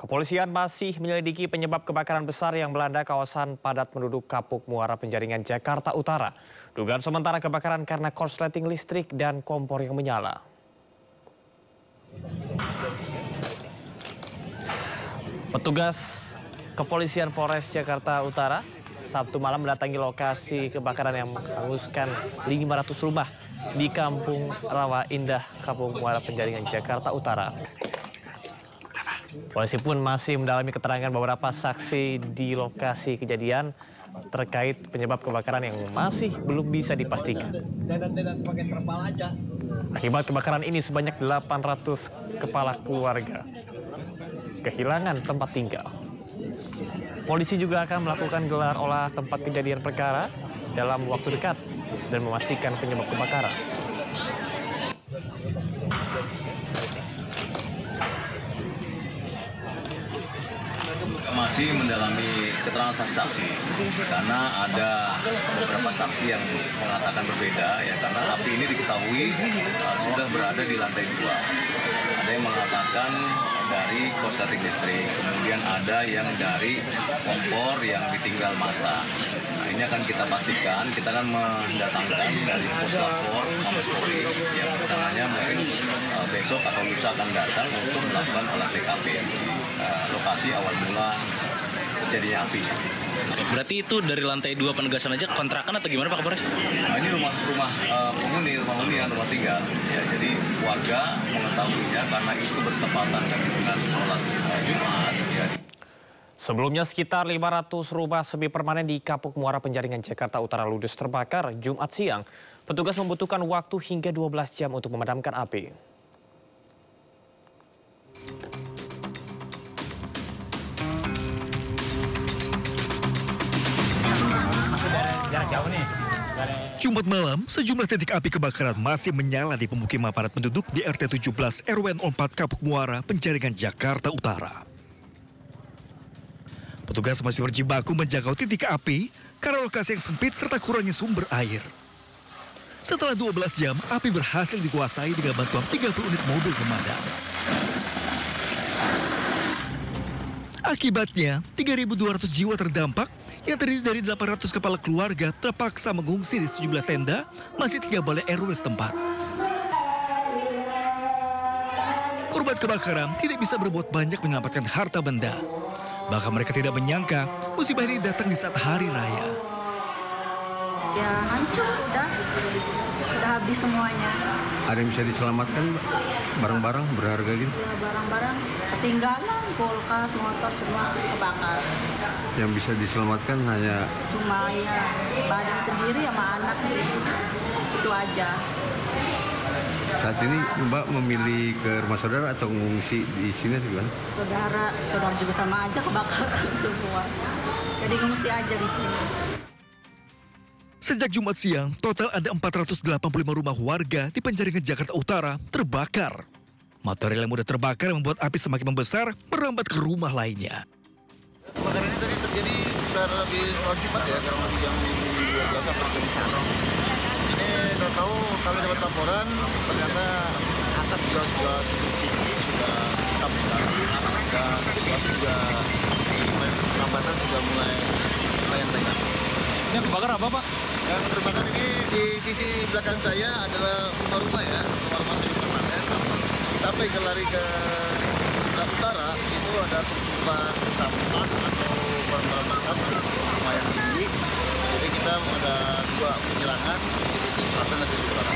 Kepolisian masih menyelidiki penyebab kebakaran besar yang melanda kawasan padat penduduk Kapuk Muara Penjaringan, Jakarta Utara. Dugaan sementara kebakaran karena korsleting listrik dan kompor yang menyala. Petugas Kepolisian Polres Jakarta Utara Sabtu malam mendatangi lokasi kebakaran yang menghanguskan 500 rumah di Kampung Rawa Indah, Kapuk Muara Penjaringan, Jakarta Utara. Polisi pun masih mendalami keterangan beberapa saksi di lokasi kejadian terkait penyebab kebakaran yang masih belum bisa dipastikan. Akibat kebakaran ini sebanyak 800 kepala keluarga kehilangan tempat tinggal. Polisi juga akan melakukan gelar olah tempat kejadian perkara dalam waktu dekat dan memastikan penyebab kebakaran. Masih mendalami keterangan saksi karena ada beberapa saksi yang mengatakan berbeda ya, karena api ini diketahui sudah berada di lantai 2. Ada yang mengatakan dari korsleting listrik, kemudian ada yang dari kompor yang ditinggal masa. Nah, ini akan kita pastikan, kita akan mendatangkan dari Puslapor Mabes Polri yang rencananya mungkin besok atau lusa akan datang untuk melakukan olah TKP lokasi awal mula terjadinya api. Berarti itu dari lantai 2 penegasan aja kontrakan atau gimana Pak Kapolres? Nah, ini rumah penghuni, rumah hunian, rumah tinggal. Ya, jadi warga mengetahuinya karena itu bertepatan dengan sholat Jumat. Ya. Sebelumnya sekitar 500 rumah semi permanen di Kapuk Muara Penjaringan, Jakarta Utara ludes terbakar Jumat siang. Petugas membutuhkan waktu hingga 12 jam untuk memadamkan api. Jumat malam, sejumlah titik api kebakaran masih menyala di pemukiman padat penduduk di RT 17 RW 04 Kapuk Muara, Penjaringan, Jakarta Utara. Petugas masih berjibaku menjangkau titik api karena lokasi yang sempit serta kurangnya sumber air. Setelah 12 jam, api berhasil dikuasai dengan bantuan 30 unit mobil pemadam. Akibatnya, 3.200 jiwa terdampak yang terdiri dari 800 kepala keluarga terpaksa mengungsi di sejumlah tenda masjid hingga balai RW setempat. Korban kebakaran tidak bisa berbuat banyak menyelamatkan harta benda. Bahkan mereka tidak menyangka musibah ini datang di saat hari raya. Ya hancur, udah habis semuanya. Ada yang bisa diselamatkan, barang-barang berharga gitu? Ya, barang-barang ketinggalan, kulkas, motor semua kebakar. Yang bisa diselamatkan hanya Cuma ya badan sendiri sama anak sendiri, itu aja. saat ini Mbak memilih ke rumah saudara atau mengungsi di sini gimana? Saudara juga sama aja kebakaran semua. Jadi ngungsi aja di sini. Sejak Jumat siang, total ada 485 rumah warga di Penjaringan, Jakarta Utara terbakar. Material yang mudah terbakar membuat api semakin membesar, merambat ke rumah lainnya. Kebakaran ini tadi terjadi sekitar habis sholat Jumat ya, kurang lebih jam 12 sampai jam 1. Ini tahu kami dapat laporan, ternyata asap juga sudah cukup tinggi, sudah hitam sekali, dan situasi juga perlambatan sudah mulai lumayan banyak. Ini yang kebakar apa Pak? Yang terbakar ini di sisi belakang saya adalah rumah-rumah ya, rumah-rumah semi permanen. Namun sampai ke lari ke sebelah utara itu ada tumpukan sampah atau barang-barang bekas yang lumayan tinggi. Jadi kita ada 2 penyerangan di sisi selatan dan sisi utara.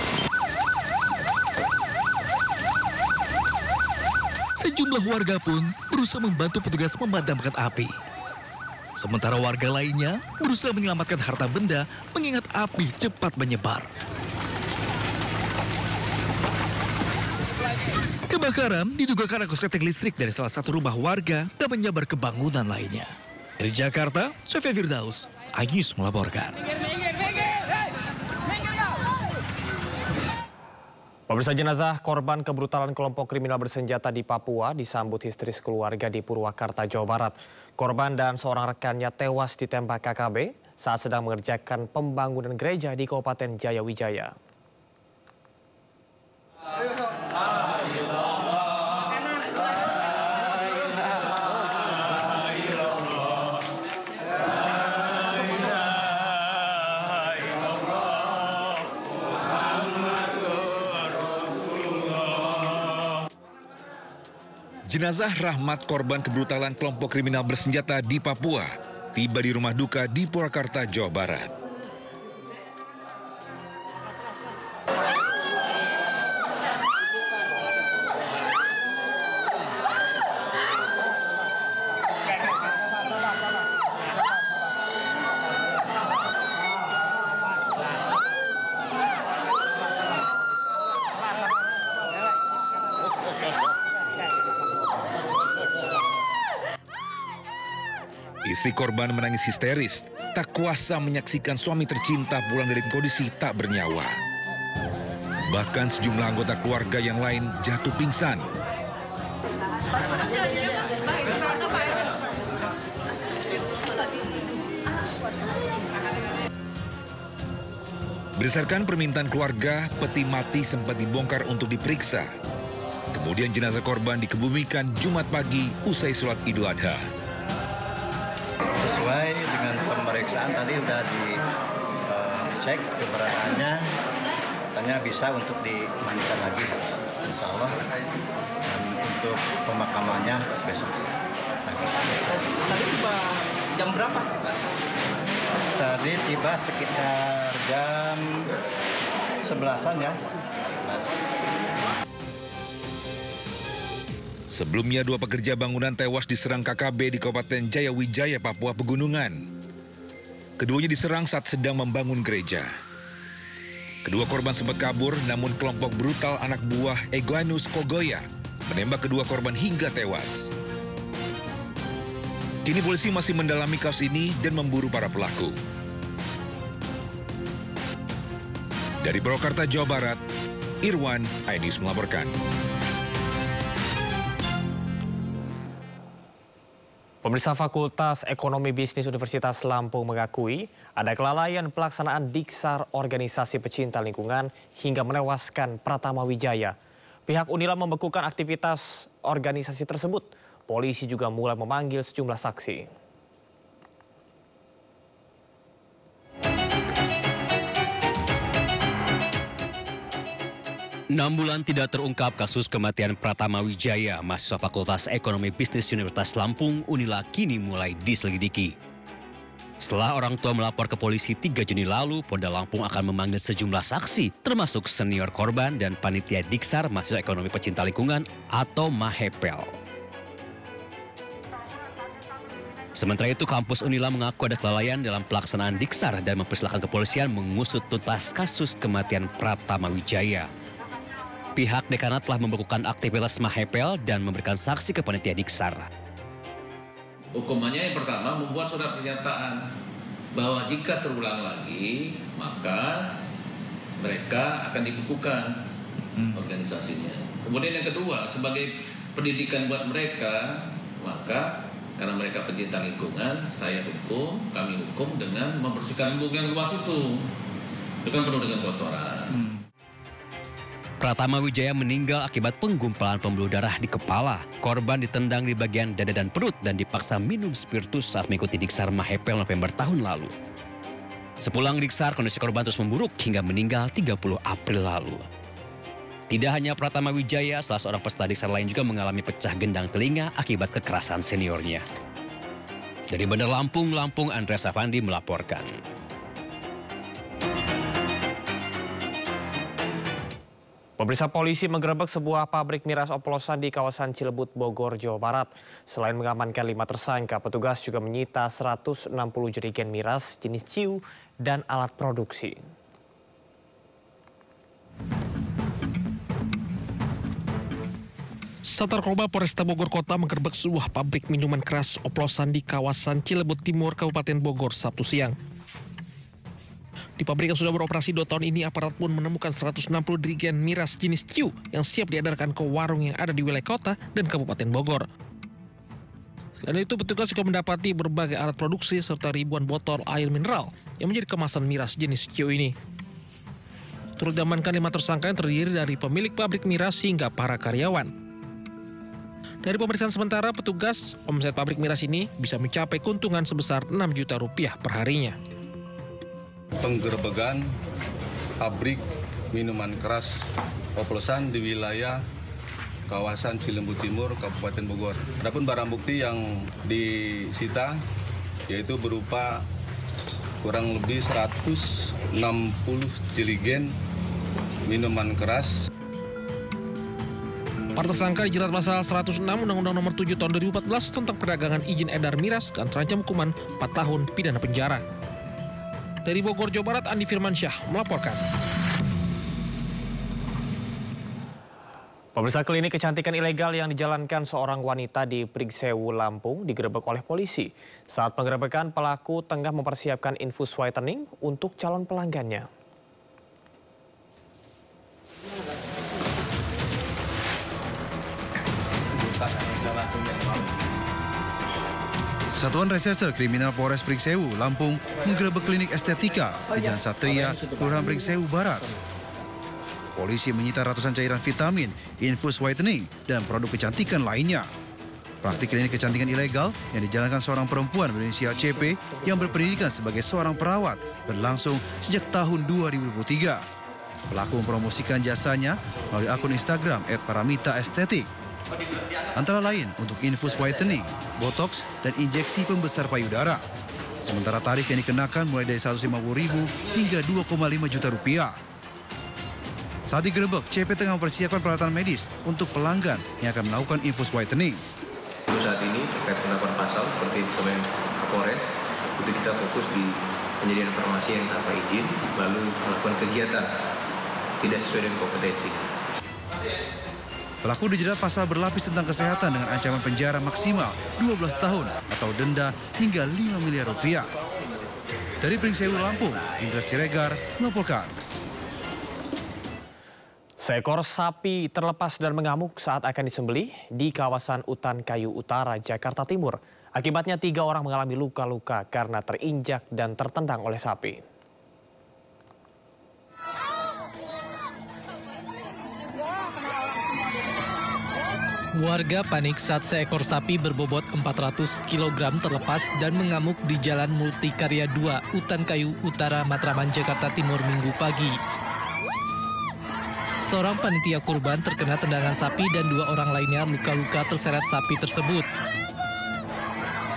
Sejumlah warga pun berusaha membantu petugas memadamkan api. Sementara warga lainnya berusaha menyelamatkan harta benda mengingat api cepat menyebar. Kebakaran diduga karena korsleting listrik dari salah satu rumah warga dan menyebar ke bangunan lainnya. Dari Jakarta, Sofia Firdaus, iNews melaporkan. Pemirsa, jenazah korban kebrutalan kelompok kriminal bersenjata di Papua disambut histeris keluarga di Purwakarta, Jawa Barat. Korban dan seorang rekannya tewas ditembak KKB saat sedang mengerjakan pembangunan gereja di Kabupaten Jayawijaya. Jenazah Rahmat, korban kebrutalan kelompok kriminal bersenjata di Papua, tiba di rumah duka di Purwakarta, Jawa Barat. Istri korban menangis histeris, tak kuasa menyaksikan suami tercinta pulang dari kondisi tak bernyawa. Bahkan sejumlah anggota keluarga yang lain jatuh pingsan. Berdasarkan permintaan keluarga, peti mati sempat dibongkar untuk diperiksa. Kemudian jenazah korban dikebumikan Jumat pagi usai sholat Idul Adha. Sesuai dengan pemeriksaan tadi sudah dicek keberadaannya, katanya bisa untuk dimandikan lagi, insya Allah. Dan untuk pemakamannya besok pagi. Tadi tiba jam berapa? Tadi tiba sekitar jam 11-an ya. Sebelumnya, 2 pekerja bangunan tewas diserang KKB di Kabupaten Jayawijaya, Papua Pegunungan. Keduanya diserang saat sedang membangun gereja. Kedua korban sempat kabur, namun kelompok brutal anak buah Egoanus Kogoya menembak kedua korban hingga tewas. Kini polisi masih mendalami kasus ini dan memburu para pelaku. Dari Purwakarta, Jawa Barat, Irwan, iNews melaporkan. Pemeriksa Fakultas Ekonomi Bisnis Universitas Lampung mengakui ada kelalaian pelaksanaan diksar organisasi pecinta lingkungan hingga menewaskan Pratama Wijaya. Pihak Unila membekukan aktivitas organisasi tersebut. Polisi juga mulai memanggil sejumlah saksi. 6 bulan tidak terungkap kasus kematian Pratama Wijaya, mahasiswa Fakultas Ekonomi Bisnis Universitas Lampung, Unila kini mulai diselidiki. Setelah orang tua melapor ke polisi 3 Juni lalu, Polda Lampung akan memanggil sejumlah saksi, termasuk senior korban dan panitia diksar mahasiswa ekonomi pecinta lingkungan atau MAHEPEL. Sementara itu, kampus Unila mengaku ada kelalaian dalam pelaksanaan diksar dan mempersilahkan kepolisian mengusut tuntas kasus kematian Pratama Wijaya. Pihak dekanat telah membekukan aktivitas MAHEPEL dan memberikan saksi ke panitia diksar. Hukumannya yang pertama membuat surat pernyataan bahwa jika terulang lagi maka mereka akan dibekukan organisasinya. Kemudian yang kedua, sebagai pendidikan buat mereka, maka karena mereka pencinta lingkungan, kami hukum dengan membersihkan lingkungan yang luas itu. Itu kan penuh dengan kotoran. Pratama Wijaya meninggal akibat penggumpalan pembuluh darah di kepala. Korban ditendang di bagian dada dan perut dan dipaksa minum spiritus saat mengikuti diksar MAHEPEL November tahun lalu. Sepulang diksar, kondisi korban terus memburuk hingga meninggal 30 April lalu. Tidak hanya Pratama Wijaya, salah seorang peserta diksar lain juga mengalami pecah gendang telinga akibat kekerasan seniornya. Dari Bandar Lampung, Andreas Afandi melaporkan. Pemirsa, polisi menggerebek sebuah pabrik miras oplosan di kawasan Cilebut, Bogor, Jawa Barat. Selain mengamankan 5 tersangka, petugas juga menyita 160 jerigen miras jenis ciu dan alat produksi. Satrarkoba Polresta Bogor Kota menggerebek sebuah pabrik minuman keras oplosan di kawasan Cilebut Timur, Kabupaten Bogor, Sabtu siang. Di pabrik yang sudah beroperasi 2 tahun ini, aparat pun menemukan 160 jerigen miras jenis ciu yang siap diedarkan ke warung yang ada di wilayah kota dan Kabupaten Bogor. Selain itu, petugas juga mendapati berbagai alat produksi serta ribuan botol air mineral yang menjadi kemasan miras jenis ciu ini. Turut diamankan 5 tersangka yang terdiri dari pemilik pabrik miras hingga para karyawan. Dari pemeriksaan sementara, petugas, omset pabrik miras ini bisa mencapai keuntungan sebesar 6 juta rupiah per harinya. Penggerebekan pabrik minuman keras oplosan di wilayah kawasan Cilembu Timur, Kabupaten Bogor. Adapun barang bukti yang disita yaitu berupa kurang lebih 160 jiligen minuman keras. Para tersangka dijerat pasal 106 Undang-Undang Nomor 7 Tahun 2014 tentang perdagangan izin edar miras dan terancam hukuman 4 tahun pidana penjara. Dari Bogor, Jawa Barat, Andi Firmansyah melaporkan. Pemirsa, klinik kecantikan ilegal yang dijalankan seorang wanita di Pringsewu, Lampung digerebek oleh polisi. Saat penggerebekan, pelaku tengah mempersiapkan infus whitening untuk calon pelanggannya. Satuan Reserse Kriminal Polres Pringsewu, Lampung menggerebek klinik estetika di Jalan Satria, Kelurahan Pringsewu Barat. Polisi menyita ratusan cairan vitamin, infus whitening, dan produk kecantikan lainnya. Praktik klinik kecantikan ilegal yang dijalankan seorang perempuan berinisial CP yang berpendidikan sebagai seorang perawat berlangsung sejak tahun 2023. Pelaku mempromosikan jasanya melalui akun Instagram @paramita_estetik. Antara lain untuk infus whitening, botox, dan injeksi pembesar payudara. Sementara tarif yang dikenakan mulai dari Rp150.000 hingga Rp2,5 juta. Saat digerebek, CP tengah mempersiapkan peralatan medis untuk pelanggan yang akan melakukan infus whitening. Untuk saat ini terkait penerapan pasal seperti disampaikan Kapolres, itu kita fokus di penyediaan informasi yang tanpa izin, lalu melakukan kegiatan tidak sesuai dengan kompetensi. Pelaku dijerat pasal berlapis tentang kesehatan dengan ancaman penjara maksimal 12 tahun atau denda hingga Rp5 miliar. Dari Pringsewu, Lampung, Indra Siregar melaporkan. Seekor sapi terlepas dan mengamuk saat akan disembelih di kawasan Utan Kayu Utara, Jakarta Timur. Akibatnya 3 orang mengalami luka-luka karena terinjak dan tertendang oleh sapi. Warga panik saat seekor sapi berbobot 400 kg terlepas dan mengamuk di Jalan Multikarya 2, Utan Kayu Utara, Matraman, Jakarta Timur, Minggu pagi. Seorang panitia kurban terkena tendangan sapi dan 2 orang lainnya luka-luka terseret sapi tersebut.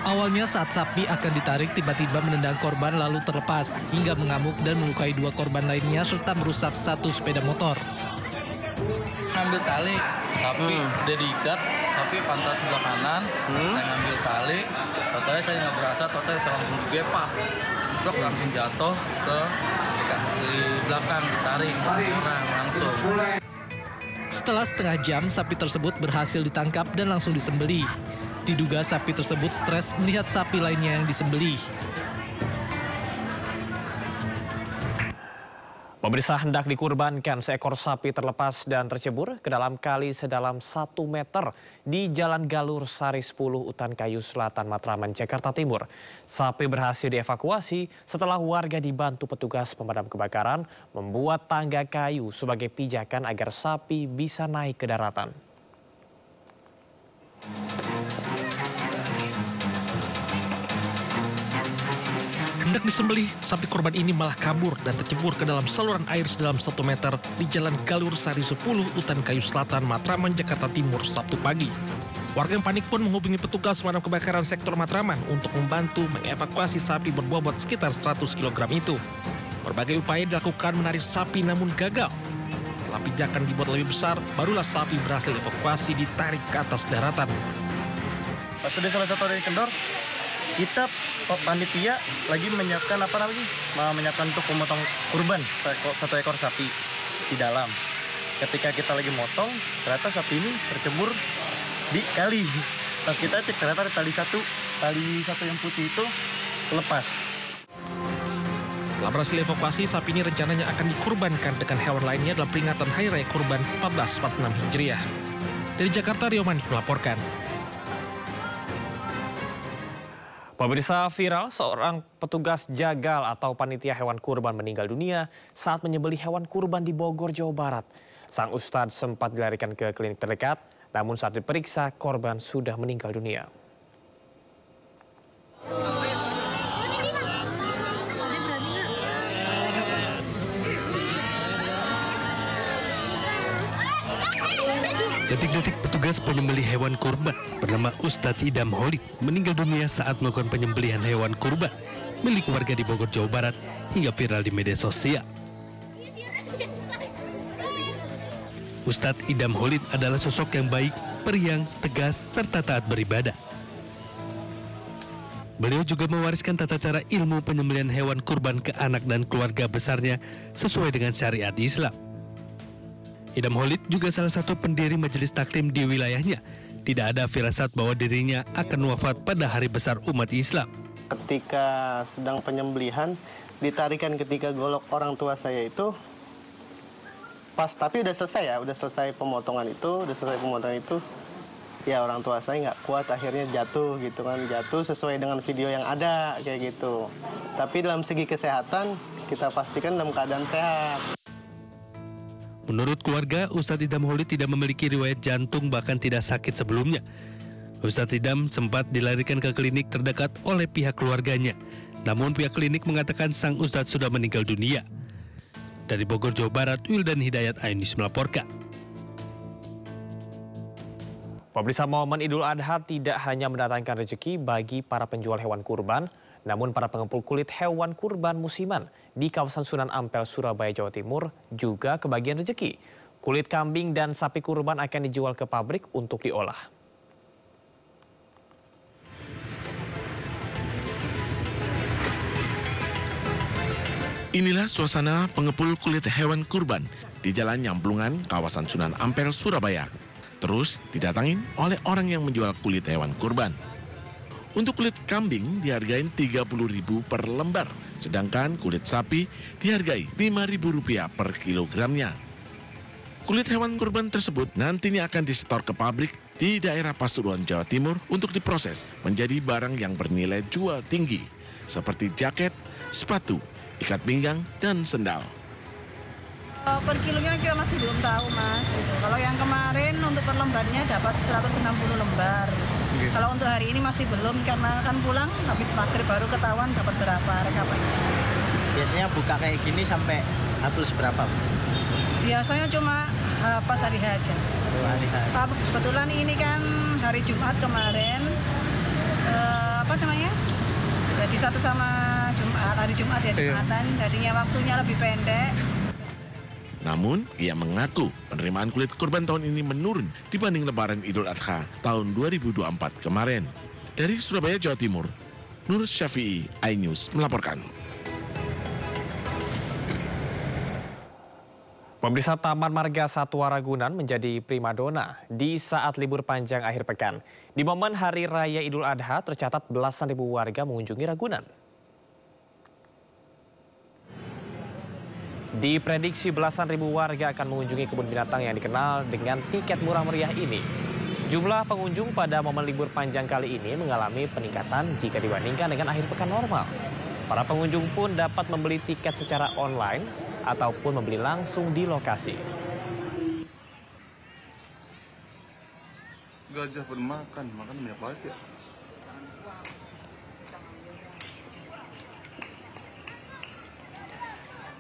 Awalnya saat sapi akan ditarik tiba-tiba menendang korban lalu terlepas hingga mengamuk dan melukai 2 korban lainnya serta merusak 1 sepeda motor. Ngambil tali, sapi udah diikat, sapi pantat sebelah kanan, saya ngambil tali, totalnya saya nggak berasa, totalnya saya langsung digepak, truk langsung jatuh ke di belakang, ditarik orang langsung. Setelah setengah jam, sapi tersebut berhasil ditangkap dan langsung disembelih. Diduga sapi tersebut stres melihat sapi lainnya yang disembelih. Pemirsa, hendak dikurbankan seekor sapi terlepas dan tercebur ke dalam kali sedalam 1 meter di Jalan Galur Sari 10 Utan Kayu Selatan, Matraman, Jakarta Timur. Sapi berhasil dievakuasi setelah warga dibantu petugas pemadam kebakaran membuat tangga kayu sebagai pijakan agar sapi bisa naik ke daratan. Hendak disembelih, sapi korban ini malah kabur dan tercebur ke dalam saluran air sedalam 1 meter di Jalan Galur Sari 10, Utan Kayu Selatan, Matraman, Jakarta Timur, Sabtu pagi. Warga yang panik pun menghubungi petugas pemadam kebakaran sektor Matraman untuk membantu mengevakuasi sapi berbobot sekitar 100 kg itu. Berbagai upaya dilakukan menarik sapi namun gagal. Setelah pijakan dibuat lebih besar, barulah sapi berhasil dievakuasi ditarik ke atas daratan. Pas sudah salah satu dari kendor, kita panitia lagi menyiapkan menyiapkan untuk memotong kurban 1 ekor sapi di dalam. Ketika kita lagi motong, ternyata sapi ini tercebur di kali. Pas kita cek ternyata ada tali satu yang putih itu lepas. Setelah berhasil evakuasi, sapi ini rencananya akan dikurbankan dengan hewan lainnya dalam peringatan Hari Raya Kurban 1446 Hijriah. Dari Jakarta, Rio Manik melaporkan. Pemirsa, viral seorang petugas jagal atau panitia hewan kurban meninggal dunia saat menyembelih hewan kurban di Bogor, Jawa Barat. Sang ustadz sempat dilarikan ke klinik terdekat, namun saat diperiksa korban sudah meninggal dunia. Detik-detik petugas penyembelih hewan kurban bernama Ustadz Idam Holid meninggal dunia saat melakukan penyembelihan hewan kurban milik warga di Bogor, Jawa Barat hingga viral di media sosial. Ustadz Idam Holid adalah sosok yang baik, periang, tegas, serta taat beribadah. Beliau juga mewariskan tata cara ilmu penyembelihan hewan kurban ke anak dan keluarga besarnya sesuai dengan syariat Islam. Idam Holid juga salah satu pendiri majelis taklim di wilayahnya. Tidak ada firasat bahwa dirinya akan wafat pada hari besar umat Islam. Ketika sedang penyembelihan, ditarikan ketika golok orang tua saya itu, tapi udah selesai pemotongan itu, ya orang tua saya nggak kuat, akhirnya jatuh gitu kan, jatuh sesuai dengan video yang ada kayak gitu. Tapi dalam segi kesehatan kita pastikan dalam keadaan sehat. Menurut keluarga, Ustadz Idam Holid tidak memiliki riwayat jantung bahkan tidak sakit sebelumnya. Ustadz Idam sempat dilarikan ke klinik terdekat oleh pihak keluarganya. Namun pihak klinik mengatakan sang Ustadz sudah meninggal dunia. Dari Bogor, Jawa Barat, Wildan Hidayat, iNews melaporkan. Pemirsa, momen Idul Adha tidak hanya mendatangkan rezeki bagi para penjual hewan kurban, namun para pengepul kulit hewan kurban musiman di kawasan Sunan Ampel, Surabaya, Jawa Timur juga kebagian rezeki. Kulit kambing dan sapi kurban akan dijual ke pabrik untuk diolah. Inilah suasana pengepul kulit hewan kurban di Jalan Nyamplungan, kawasan Sunan Ampel, Surabaya. Terus didatangin oleh orang yang menjual kulit hewan kurban. Untuk kulit kambing dihargai Rp30.000 per lembar, sedangkan kulit sapi dihargai Rp5.000 per kilogramnya. Kulit hewan kurban tersebut nantinya akan disetor ke pabrik di daerah Pasuruan, Jawa Timur untuk diproses menjadi barang yang bernilai jual tinggi, seperti jaket, sepatu, ikat pinggang, dan sendal. Per kilonya kita masih belum tahu, Mas. Kalau yang kemarin untuk per lembarnya dapat 160 lembar. Okay. Kalau untuk hari ini masih belum, karena kan pulang habis maghrib baru ketahuan dapat berapa rekapannya. Biasanya buka kayak gini sampai habis berapa? Biasanya cuma pas hari H aja. Kebetulan ini kan hari Jumat kemarin, jadi satu sama Jumat, hari Jumat ya, Jumatan, jadinya waktunya lebih pendek. Namun, ia mengaku penerimaan kulit kurban tahun ini menurun dibanding Lebaran Idul Adha tahun 2024 kemarin. Dari Surabaya, Jawa Timur, Nur Syafi'i, iNews melaporkan. Pemirsa, Taman Marga Satwa Ragunan menjadi primadona di saat libur panjang akhir pekan. Di momen Hari Raya Idul Adha tercatat belasan ribu warga mengunjungi Ragunan. Diprediksi belasan ribu warga akan mengunjungi kebun binatang yang dikenal dengan tiket murah meriah ini. Jumlah pengunjung pada momen libur panjang kali ini mengalami peningkatan jika dibandingkan dengan akhir pekan normal. Para pengunjung pun dapat membeli tiket secara online ataupun membeli langsung di lokasi. Gajah bermakan, makan banyak banget ya.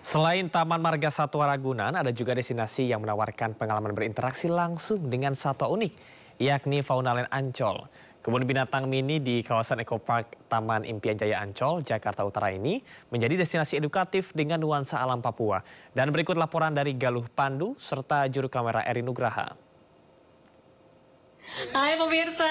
Selain Taman Marga Satwa Ragunan, ada juga destinasi yang menawarkan pengalaman berinteraksi langsung dengan satwa unik, yakni Faunaland Ancol. Kebun binatang mini di kawasan Ekopark Taman Impian Jaya Ancol, Jakarta Utara ini menjadi destinasi edukatif dengan nuansa alam Papua. Dan berikut laporan dari Galuh Pandu serta juru kamera Eri Nugraha. Hai pemirsa,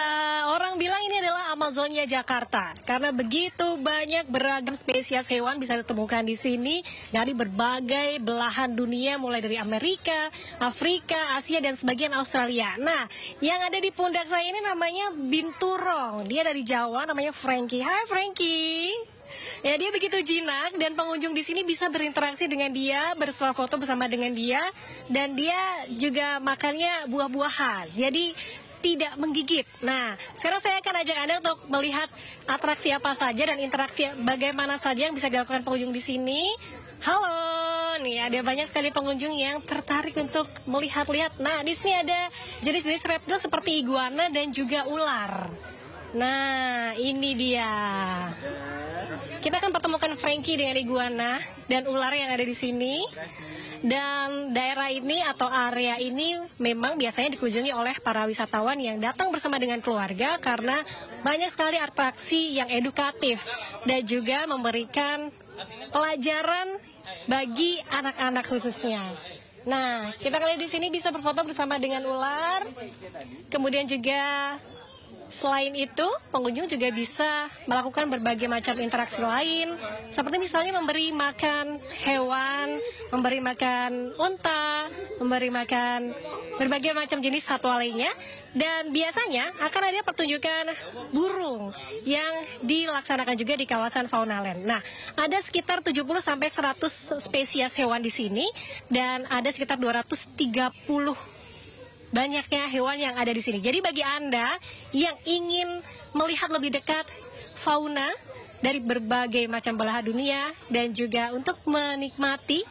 orang bilang ini adalah Amazonia Jakarta karena begitu banyak beragam spesies hewan bisa ditemukan di sini dari berbagai belahan dunia, mulai dari Amerika, Afrika, Asia, dan sebagian Australia. Nah, yang ada di pundak saya ini namanya binturong. Dia dari Jawa, namanya Frankie. Hai Frankie. Ya, dia begitu jinak dan pengunjung di sini bisa berinteraksi dengan dia, bersuah foto bersama dengan dia, dan dia juga makannya buah-buahan. Jadi tidak menggigit. Nah, sekarang saya akan ajak Anda untuk melihat atraksi apa saja dan interaksi bagaimana saja yang bisa dilakukan pengunjung di sini. Halo, nih ada banyak sekali pengunjung yang tertarik untuk melihat-lihat. Nah, di sini ada jenis-jenis reptil seperti iguana dan juga ular. Nah, ini dia. Kita akan pertemukan Frankie dengan iguana dan ular yang ada di sini. Dan daerah ini atau area ini memang biasanya dikunjungi oleh para wisatawan yang datang bersama dengan keluarga karena banyak sekali atraksi yang edukatif dan juga memberikan pelajaran bagi anak-anak khususnya. Nah, kita kali di sini bisa berfoto bersama dengan ular. Kemudian juga selain itu, pengunjung juga bisa melakukan berbagai macam interaksi lain, seperti misalnya memberi makan hewan, memberi makan unta, memberi makan berbagai macam jenis satwa lainnya, dan biasanya akan ada pertunjukan burung yang dilaksanakan juga di kawasan Faunaland. Nah, ada sekitar 70-100 spesies hewan di sini, dan ada sekitar 230 banyaknya hewan yang ada di sini. Jadi bagi Anda yang ingin melihat lebih dekat fauna dari berbagai macam belahan dunia dan juga untuk menikmati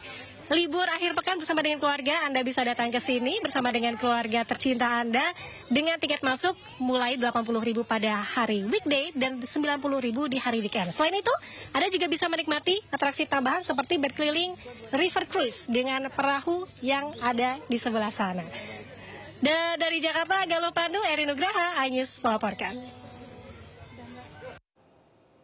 libur akhir pekan bersama dengan keluarga, Anda bisa datang ke sini bersama dengan keluarga tercinta Anda dengan tiket masuk mulai 80.000 pada hari weekday dan 90.000 di hari weekend. Selain itu, Anda juga bisa menikmati atraksi tambahan seperti berkeliling river cruise dengan perahu yang ada di sebelah sana. Dan dari Jakarta, Galuh Pandu, Eri Nugraha, iNews melaporkan.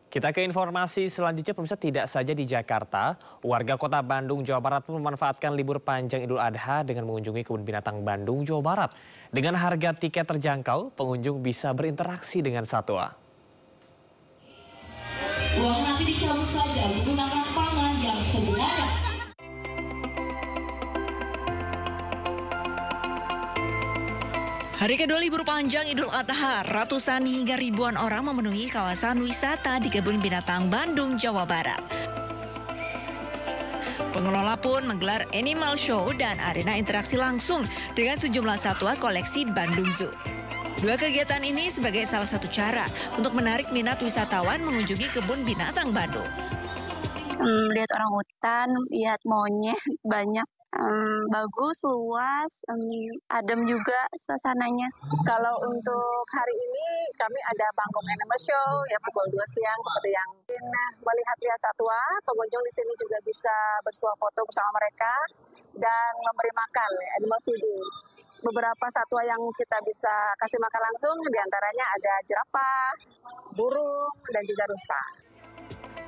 Kita ke informasi selanjutnya, pemirsa. Tidak saja di Jakarta, warga kota Bandung, Jawa Barat pun memanfaatkan libur panjang Idul Adha dengan mengunjungi kebun binatang Bandung, Jawa Barat. Dengan harga tiket terjangkau, pengunjung bisa berinteraksi dengan satwa. Uang nanti dicabut saja menggunakan pangan yang sebenarnya. Hari kedua libur panjang Idul Adha, ratusan hingga ribuan orang memenuhi kawasan wisata di Kebun Binatang Bandung, Jawa Barat. Pengelola pun menggelar animal show dan arena interaksi langsung dengan sejumlah satwa koleksi Bandung Zoo. Dua kegiatan ini sebagai salah satu cara untuk menarik minat wisatawan mengunjungi Kebun Binatang Bandung. Lihat orangutan, lihat monyet, banyak. Bagus, luas, adem juga suasananya. Kalau untuk hari ini kami ada panggung animal show ya pukul 2 siang seperti yang melihat satwa, pengunjung di sini juga bisa bersuah foto bersama mereka dan memberi makan animal feeding. Beberapa satwa yang kita bisa kasih makan langsung diantaranya ada jerapah, burung dan juga rusa.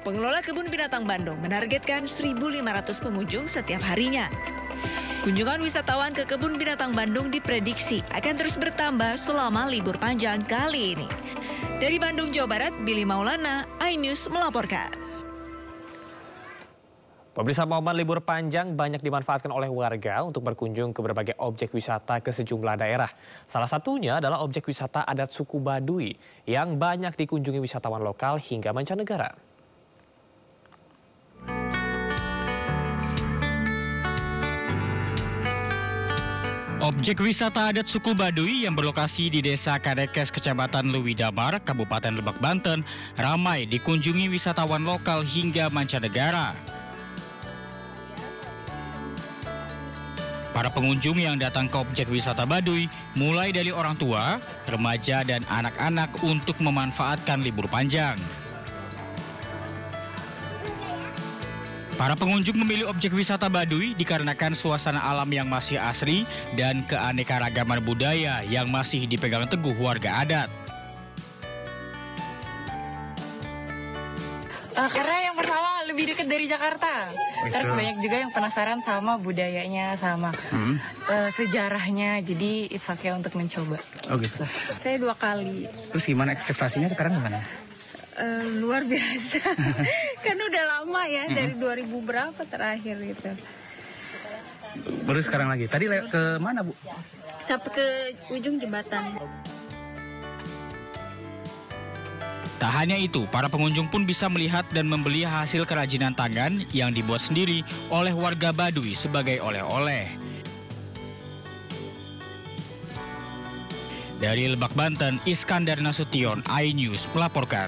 Pengelola Kebun Binatang Bandung menargetkan 1.500 pengunjung setiap harinya. Kunjungan wisatawan ke Kebun Binatang Bandung diprediksi akan terus bertambah selama libur panjang kali ini. Dari Bandung, Jawa Barat, Billy Maulana, iNews melaporkan. Pemirsa, momen libur panjang banyak dimanfaatkan oleh warga untuk berkunjung ke berbagai objek wisata ke sejumlah daerah. Salah satunya adalah objek wisata adat suku Baduy yang banyak dikunjungi wisatawan lokal hingga mancanegara. Objek wisata adat suku Baduy yang berlokasi di Desa Kadekes, Kecamatan Leuwidamar, Kabupaten Lebak, Banten, ramai dikunjungi wisatawan lokal hingga mancanegara. Para pengunjung yang datang ke objek wisata Baduy mulai dari orang tua, remaja, dan anak-anak untuk memanfaatkan libur panjang. Para pengunjung memilih objek wisata Baduy dikarenakan suasana alam yang masih asri dan keanekaragaman budaya yang masih dipegang teguh warga adat. Karena yang pertama lebih dekat dari Jakarta. Terus banyak juga yang penasaran sama budayanya, sama sejarahnya. Jadi it's okay untuk mencoba. Oh gitu. Saya 2 kali. Terus gimana ekspektasinya sekarang gimana? Luar biasa. Kan udah lama ya, dari 2000 berapa terakhir gitu. Baru sekarang lagi. Tadi ke mana, Bu? Sampai ke ujung jembatan. Tak hanya itu, para pengunjung pun bisa melihat dan membeli hasil kerajinan tangan yang dibuat sendiri oleh warga Baduy sebagai oleh-oleh. Dari Lebak, Banten, Iskandar Nasution, iNews melaporkan.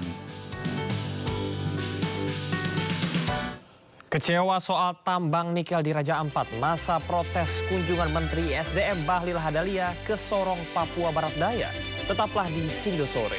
Kecewa soal tambang nikel di Raja Ampat, masa protes kunjungan Menteri SDM Bahlil Lahadalia ke Sorong, Papua Barat Daya. Tetaplah di Sindo Sore.